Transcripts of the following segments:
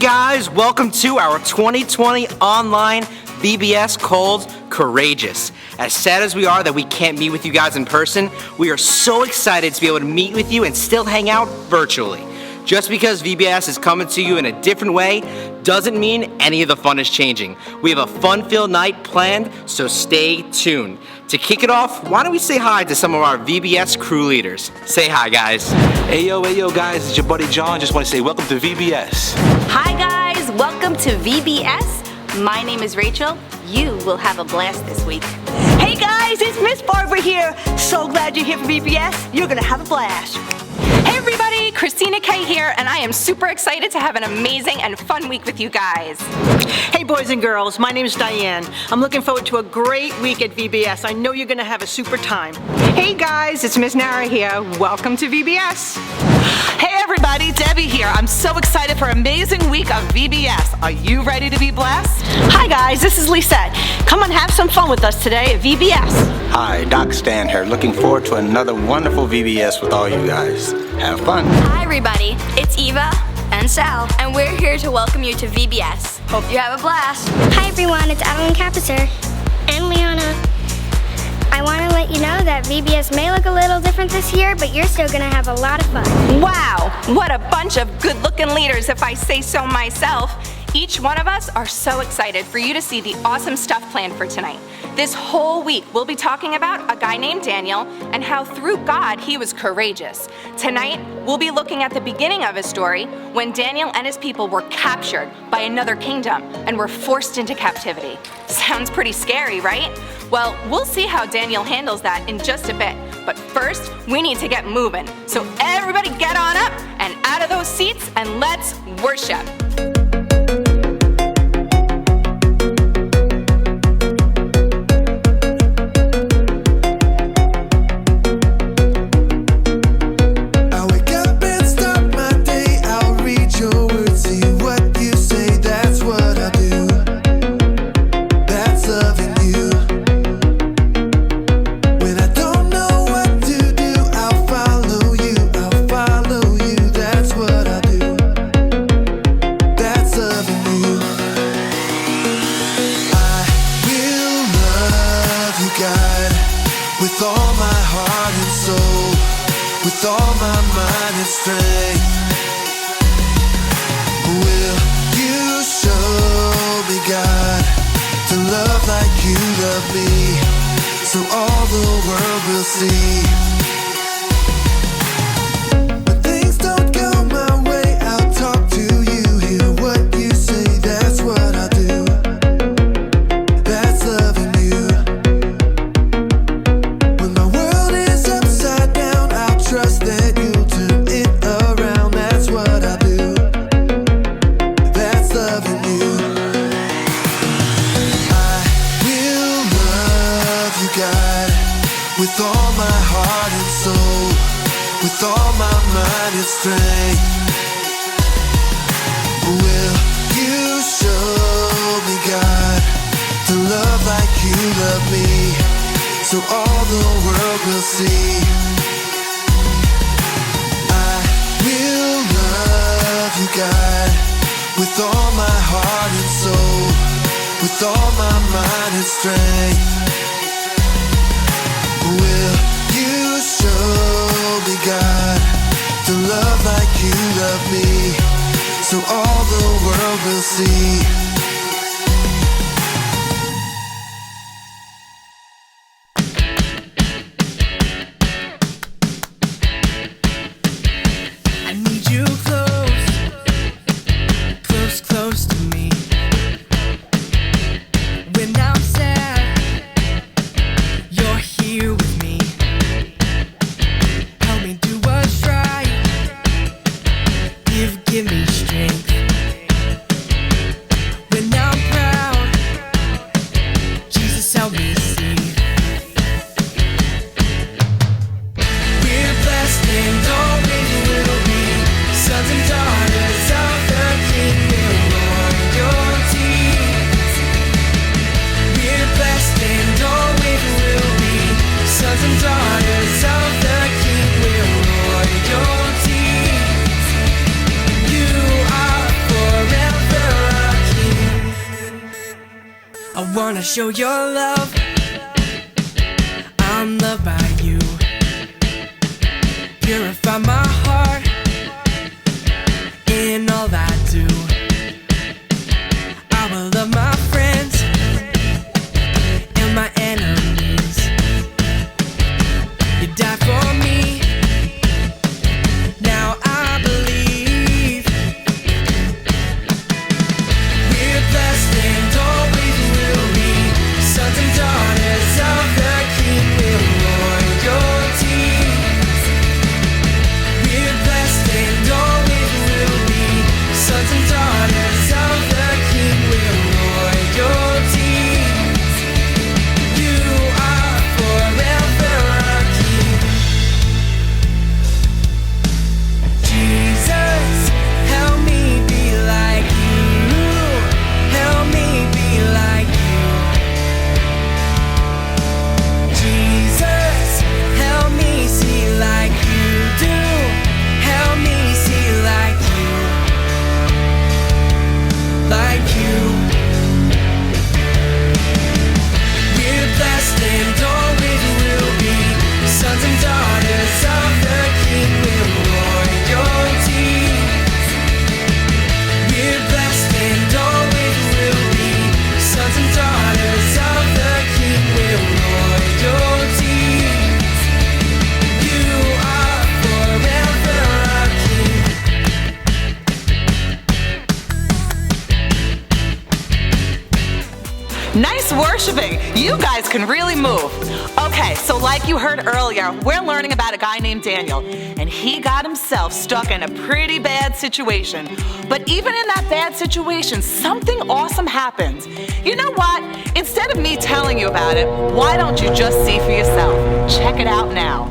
guys, welcome to our 2020 online VBS called Courageous. As sad as we are that we can't meet with you guys in person, we are so excited to be able to meet with you and still hang out virtually. Just because VBS is coming to you in a different way doesn't mean any of the fun is changing. We have a fun-filled night planned, so stay tuned. To kick it off, why don't we say hi to some of our VBS crew leaders. Say hi, guys. Hey yo guys, it's your buddy John. Just want to say welcome to VBS. Hi guys, welcome to VBS. My name is Rachel. You will have a blast this week. Hey guys, it's Miss Barbara here. So glad you're here for VBS. You're gonna have a blast. Hey everybody, Christina K here, and I am super excited to have an amazing and fun week with you guys. Hey boys and girls, my name is Diane. I'm looking forward to a great week at VBS. I know you're gonna have a super time. Hey guys, it's Miss Nara here. Welcome to VBS. Hey everybody, Debbie here. I'm so excited for an amazing week of VBS. Are you ready to be blessed? Hi guys, this is Lisette. Come and have some fun with us today at VBS. Hi, Doc Stan here. Looking forward to another wonderful VBS with all you guys. Have fun. Hi everybody, it's Eva and Sal, and we're here to welcome you to VBS. Hope you have a blast. Hi everyone, it's Adeline Capicer and Leona. I want to let you know that VBS may look a little different this year, but you're still going to have a lot of fun. Wow, what a bunch of good-looking leaders, if I say so myself. Each one of us are so excited for you to see the awesome stuff planned for tonight. This whole week, we'll be talking about a guy named Daniel and how through God he was courageous. Tonight, we'll be looking at the beginning of his story when Daniel and his people were captured by another kingdom and were forced into captivity. Sounds pretty scary, right? Well, we'll see how Daniel handles that in just a bit. But first, we need to get moving. So everybody get on up and out of those seats and let's worship. Give me strength. wanna show your love. I'm loved by you. Purify my heart in all I do. I will love my friends and my enemies. You died for me. Now I believe we're blessed and always will be sons and daughters of the King with royalty. We're blessed and always will be sons and daughters of the King with royalty. You are forever our King. Jesus, help me be like you. Help me be like you. Jesus, help me see like you do. Help me see like you. Like you. We're blessed and always will be sons and daughters of the King with royalty. We're blessed and always will be sons and daughters of the King with royalty. You are forever our King. Nice worshiping. You guys can really move. Okay, so like you heard earlier, we're learning about a guy named Daniel, and he got himself stuck in a pretty bad situation. But even in that bad situation, something awesome happened. You know what? Instead of me telling you about it, why don't you just see for yourself? Check it out now.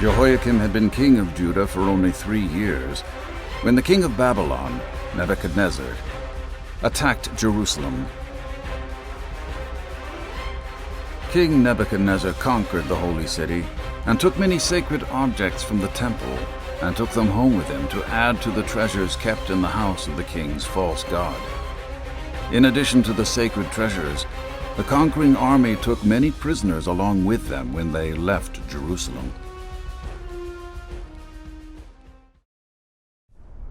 Jehoiakim had been king of Judah for only 3 years when the king of Babylon, Nebuchadnezzar, attacked Jerusalem. King Nebuchadnezzar conquered the holy city and took many sacred objects from the temple and took them home with him to add to the treasures kept in the house of the king's false god. In addition to the sacred treasures, the conquering army took many prisoners along with them when they left Jerusalem.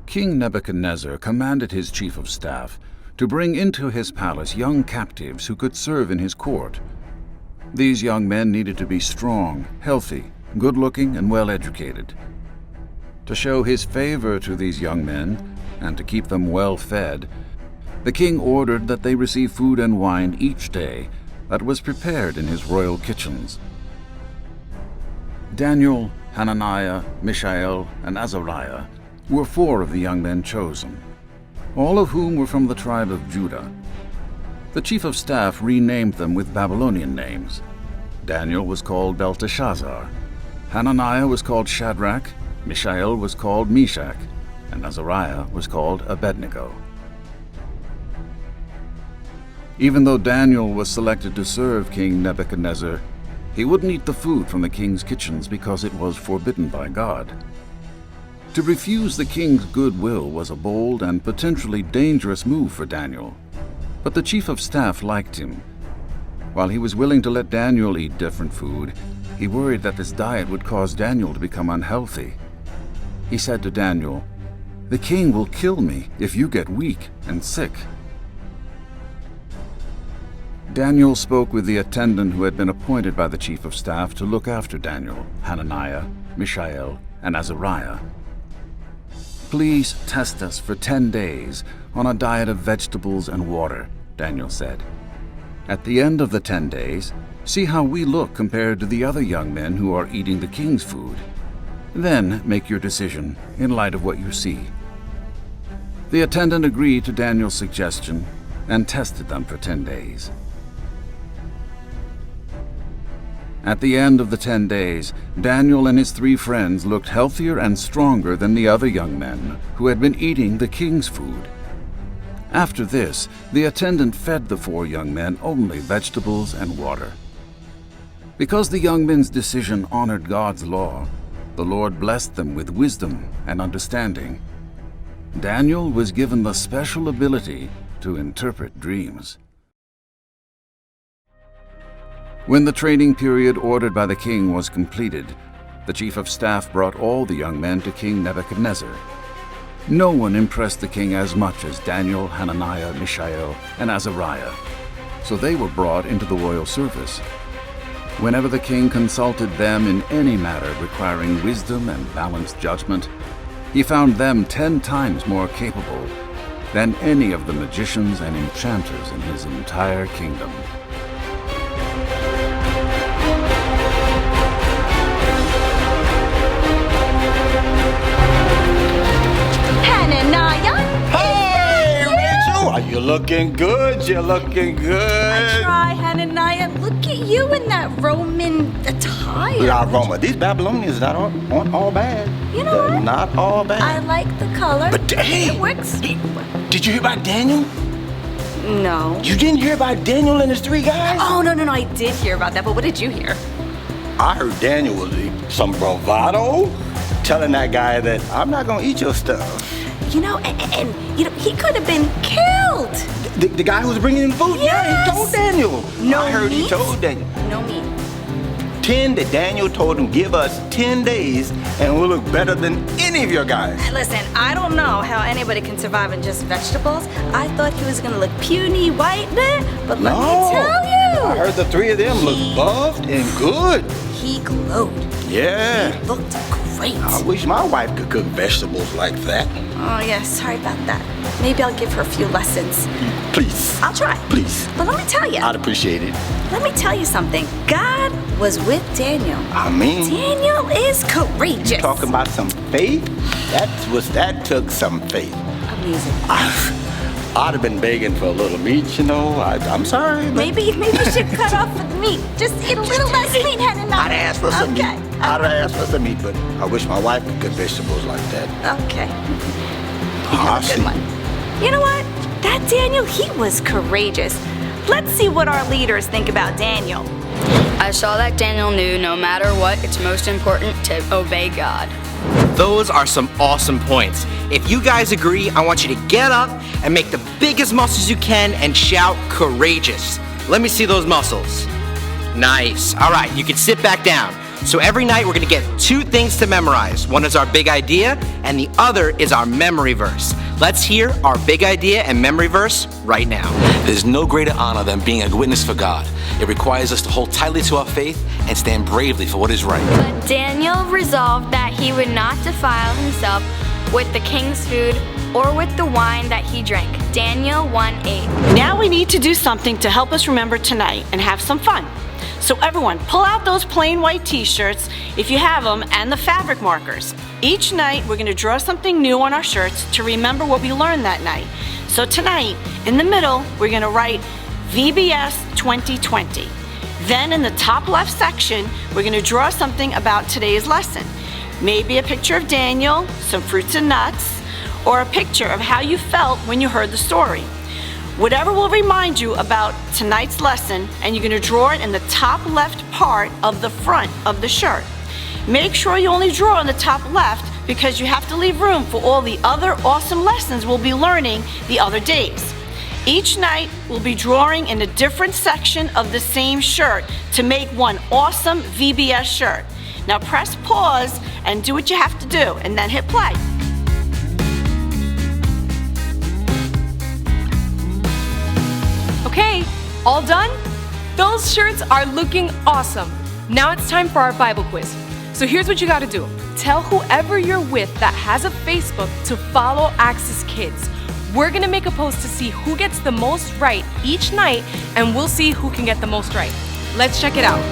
King Nebuchadnezzar commanded his chief of staff to bring into his palace young captives who could serve in his court. These young men needed to be strong, healthy, good-looking, and well-educated. To show his favor to these young men and to keep them well-fed, the king ordered that they receive food and wine each day that was prepared in his royal kitchens. Daniel, Hananiah, Mishael, and Azariah were 4 of the young men chosen, all of whom were from the tribe of Judah. The chief of staff renamed them with Babylonian names. Daniel was called Belteshazzar, Hananiah was called Shadrach, Mishael was called Meshach, and Azariah was called Abednego. Even though Daniel was selected to serve King Nebuchadnezzar, he wouldn't eat the food from the king's kitchens because it was forbidden by God. To refuse the king's goodwill was a bold and potentially dangerous move for Daniel, but the chief of staff liked him. While he was willing to let Daniel eat different food, he worried that this diet would cause Daniel to become unhealthy. He said to Daniel, "The king will kill me if you get weak and sick." Daniel spoke with the attendant who had been appointed by the chief of staff to look after Daniel, Hananiah, Mishael, and Azariah. "Please test us for 10 days on a diet of vegetables and water," Daniel said. "At the end of the 10 days, see how we look compared to the other young men who are eating the king's food. Then make your decision in light of what you see." The attendant agreed to Daniel's suggestion and tested them for 10 days. At the end of the 10 days, Daniel and his 3 friends looked healthier and stronger than the other young men who had been eating the king's food. After this, the attendant fed the 4 young men only vegetables and water. Because the young men's decision honored God's law, the Lord blessed them with wisdom and understanding. Daniel was given the special ability to interpret dreams. When the training period ordered by the king was completed, the chief of staff brought all the young men to King Nebuchadnezzar. No one impressed the king as much as Daniel, Hananiah, Mishael, and Azariah, so they were brought into the royal service. Whenever the king consulted them in any matter requiring wisdom and balanced judgment, he found them 10 times more capable than any of the magicians and enchanters in his entire kingdom. Hey, Rachel! You're looking good. You're looking good. Try, Hananiah. Look at you in that Roman attire. Yeah, Roma. These Babylonians aren't all bad. You know They're what? not all bad. I like the color. But hey, it works. Did you hear about Daniel? No. You didn't hear about Daniel and his 3 guys? Oh, no, I did hear about that, but what did you hear? I heard Daniel was some bravado, telling that guy that I'm not gonna eat your stuff. You know, and he could have been killed. The guy who was bringing in food? Yes. Yeah, he told Daniel. No I heard meat? he told Daniel. No meat. 10 that Daniel told him, give us 10 days and we'll look better than any of your guys. Listen, I don't know how anybody can survive on just vegetables. I thought he was gonna look puny, white, but let me tell you. I heard the 3 of them look buffed and good. He glowed. Yeah. He looked great. I wish my wife could cook vegetables like that. Oh, yeah, sorry about that. Maybe I'll give her a few lessons. Please. I'll try. Please. But let me tell you. I'd appreciate it. Let me tell you something. God was with Daniel. I mean. Daniel is courageous. You talking about some faith? That took some faith. Amazing. I'd have been begging for a little meat, you know. I'm sorry. But... Maybe you should cut off the meat. Just eat a little less meat, Hananiah. I'd ask for some meat. I'd ask for some meat, but I wish my wife could cook vegetables like that. Okay. I see. You know what? That Daniel, he was courageous. Let's see what our leaders think about Daniel. I saw that Daniel knew no matter what, it's most important to obey God. Those are some awesome points. If you guys agree, I want you to get up and make the biggest muscles you can and shout courageous. Let me see those muscles. Nice. All right, you can sit back down. So every night we're gonna get 2 things to memorize. One is our big idea and the other is our memory verse. Let's hear our big idea and memory verse right now. There's no greater honor than being a witness for God. It requires us to hold tightly to our faith and stand bravely for what is right. But Daniel resolved that he would not defile himself with the king's food or with the wine that he drank. Daniel 1:8. Now we need to do something to help us remember tonight and have some fun. So everyone, pull out those plain white t-shirts, if you have them, and the fabric markers. Each night, we're gonna draw something new on our shirts to remember what we learned that night. So tonight, in the middle, we're gonna write VBS 2020. Then in the top left section, we're gonna draw something about today's lesson. Maybe a picture of Daniel, some fruits and nuts, or a picture of how you felt when you heard the story. Whatever will remind you about tonight's lesson, and you're gonna draw it in the top left part of the front of the shirt. Make sure you only draw on the top left because you have to leave room for all the other awesome lessons we'll be learning the other days. Each night, we'll be drawing in a different section of the same shirt to make one awesome VBS shirt. Now press pause and do what you have to do, and then hit play. Okay, all done? Those shirts are looking awesome. Now it's time for our Bible quiz. So here's what you gotta do. Tell whoever you're with that has a Facebook to follow Access Kids. We're gonna make a post to see who gets the most right each night, and we'll see who can get the most right. Let's check it out.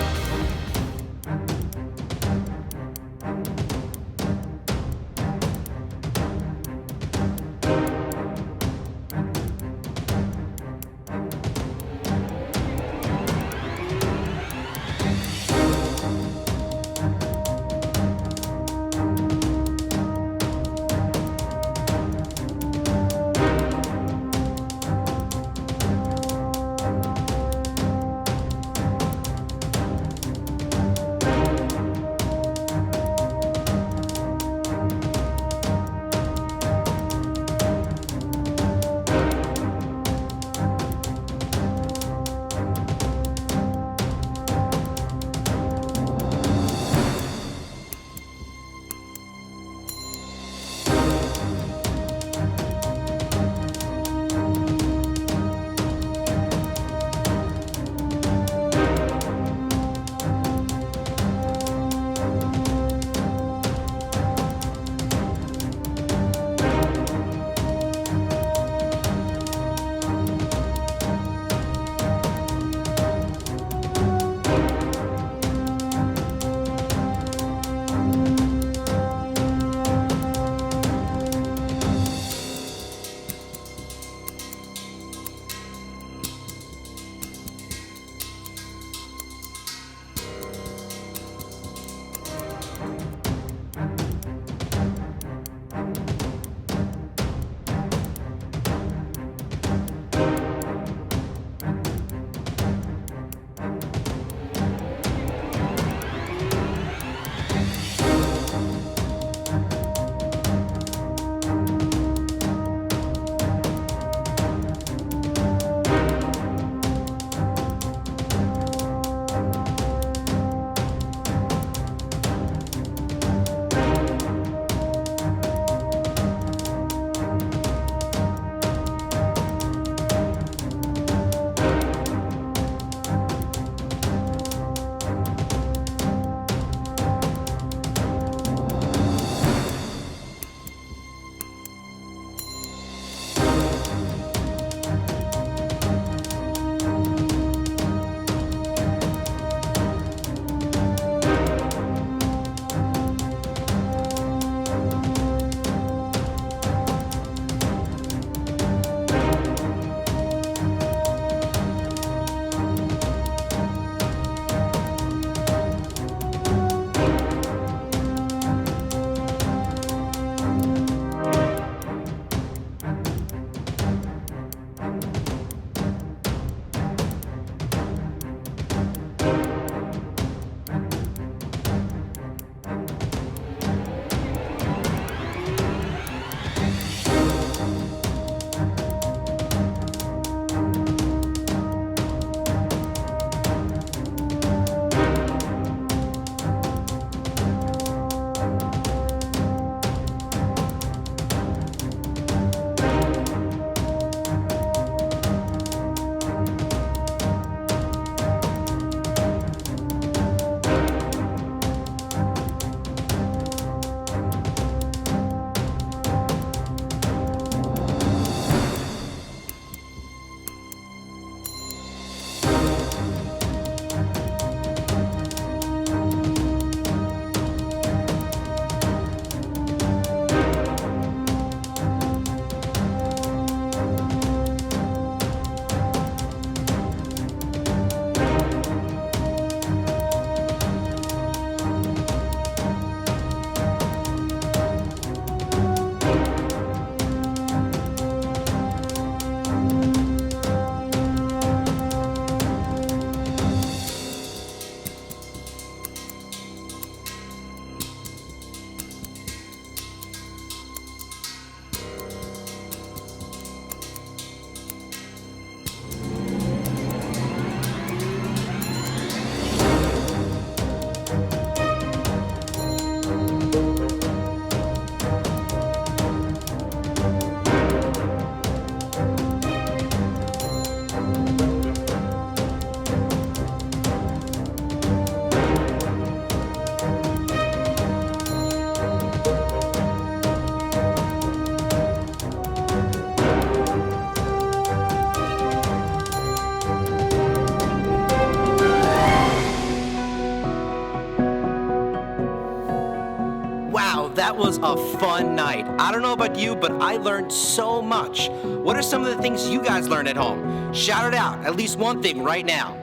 that was a fun night. I don't know about you, but I learned so much. What are some of the things you guys learned at home? Shout it out, at least one thing right now.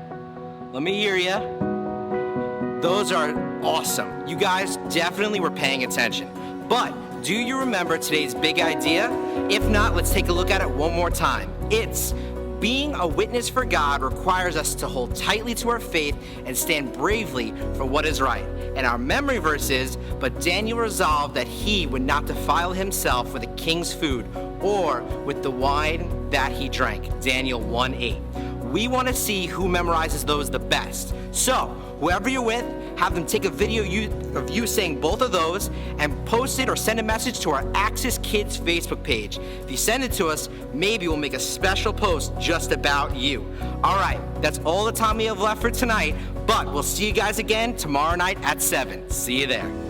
Let me hear ya. Those are awesome. You guys definitely were paying attention. But do you remember today's big idea? If not, let's take a look at it one more time. It's being a witness for God requires us to hold tightly to our faith and stand bravely for what is right. And our memory verse is, but Daniel resolved that he would not defile himself with the king's food or with the wine that he drank. Daniel 1:8. We want to see who memorizes those the best. So, whoever you're with, have them take a video of you saying both of those and post it or send a message to our Axis Kids Facebook page. If you send it to us, maybe we'll make a special post just about you. All right, that's all the time we have left for tonight, but we'll see you guys again tomorrow night at 7. See you there.